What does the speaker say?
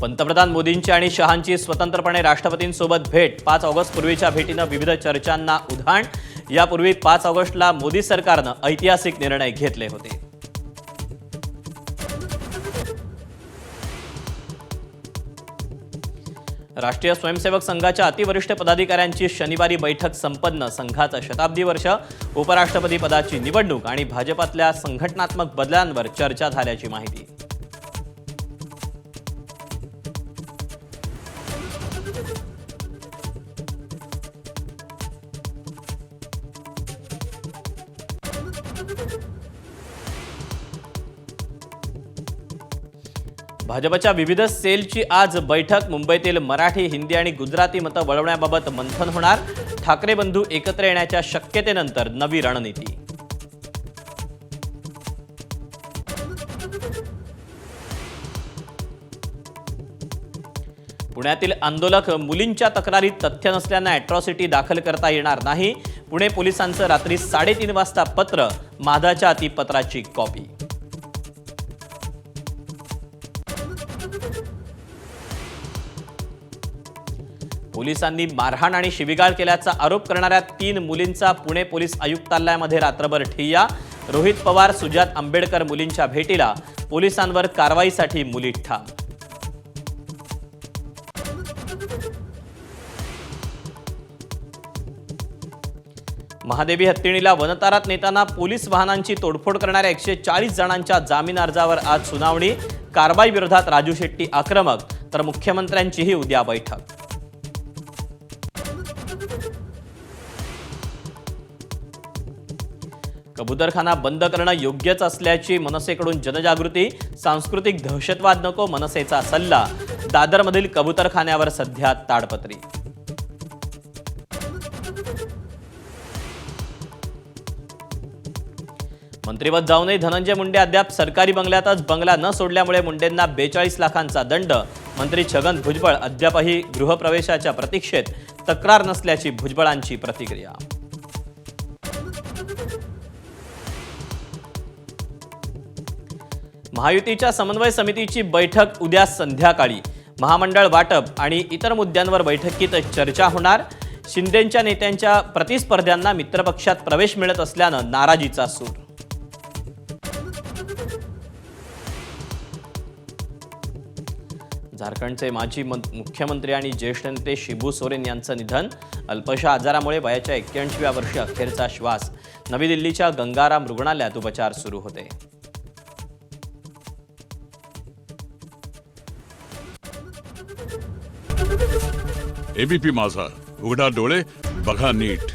पंतप्रधान मोदींची आणि शहांची स्वतंत्रपणे राष्ट्रपतींसोबत भेट 5 ऑगस्ट पूर्वीच्या भेटीनं विविध चर्चांना उधाण। यापूर्वी 5 ऑगस्टला मोदी सरकारनं ऐतिहासिक निर्णय घेतले होते। राष्ट्रीय स्वयंसेवक संघाच्या अतिवरिष्ठ पदाधिकाऱ्यांची शनिवारी बैठक संपन्न। संघाचं शताब्दी वर्ष, उपराष्ट्रपती पदाची निवडणूक आणि भाजपातल्या संघटनात्मक बदलांवर चर्चा झाल्याची माहिती। भाजपच्या विविध सेलची आज बैठक। मुंबईतील मराठी, हिंदी आणि गुजराती मतं वळवण्याबाबत मंथन होणार। ठाकरे बंधू एकत्र येण्याच्या शक्यतेनंतर नवी रणनीती। पुण्यातील आंदोलक मुलींच्या तक्रारीत तथ्य नसल्यानं अॅट्रॉसिटी दाखल करता येणार नाही। पुणे पोलिसांचं रात्री 3:30 वाजता पत्र, माधाच्या अतिपत्राची कॉपी। पोलिसांनी मारहाण आणि शिवीगाळ केल्याचा आरोप करणाऱ्या 3 मुलींचा पुणे पोलीस आयुक्तालयामध्ये रात्रभर ठिय्या। रोहित पवार, सुजात आंबेडकर मुलींच्या भेटीला, पोलिसांवर कारवाईसाठी मुली ठाम। महादेवी हत्तीणीला वनतारात नेताना पोलीस वाहनांची तोडफोड करणाऱ्या 140 जणांच्या जामीन अर्जावर आज सुनावणी। कारवाई विरोधात राजू शेट्टी आक्रमक, तर मुख्यमंत्र्यांचीही उद्या बैठक। कबूतरखाना बंद करणं योग्यच असल्याची मनसेकडून जनजागृती। सांस्कृतिक दहशतवाद नको, मनसेचा सल्ला। दादरमधील कबूतरखान्यावर सध्या ताडपत्री। मंत्रिपद जाऊनही धनंजय मुंडे अद्याप सरकारी बंगल्यातच। बंगला न सोडल्यामुळे मुंडेंना 42 लाखांचा दंड। मंत्री छगन भुजबळ अद्यापही गृहप्रवेशाच्या प्रतीक्षेत। तक्रार नसल्याची भुजबळांची प्रतिक्रिया। महायुतीच्या समन्वय समितीची बैठक उद्या संध्याकाळी। महामंडळ वाटप आणि इतर मुद्द्यांवर बैठकीत चर्चा होणार। शिंदेंच्या नेत्यांच्या प्रतिस्पर्ध्यांना मित्रपक्षात प्रवेश मिळत असल्यानं नाराजीचा सूर। झारखंडचे माजी मुख्यमंत्री आणि ज्येष्ठ नेते शिबू सोरेन यांचं निधन। अल्पशा आजारामुळे वयाच्या 81व्या वर्षी अखेरचा श्वास। नवी दिल्लीच्या गंगाराम रुग्णालयात उपचार सुरू होते। एबीपी माझा, उघडा डोळे बघा नीट।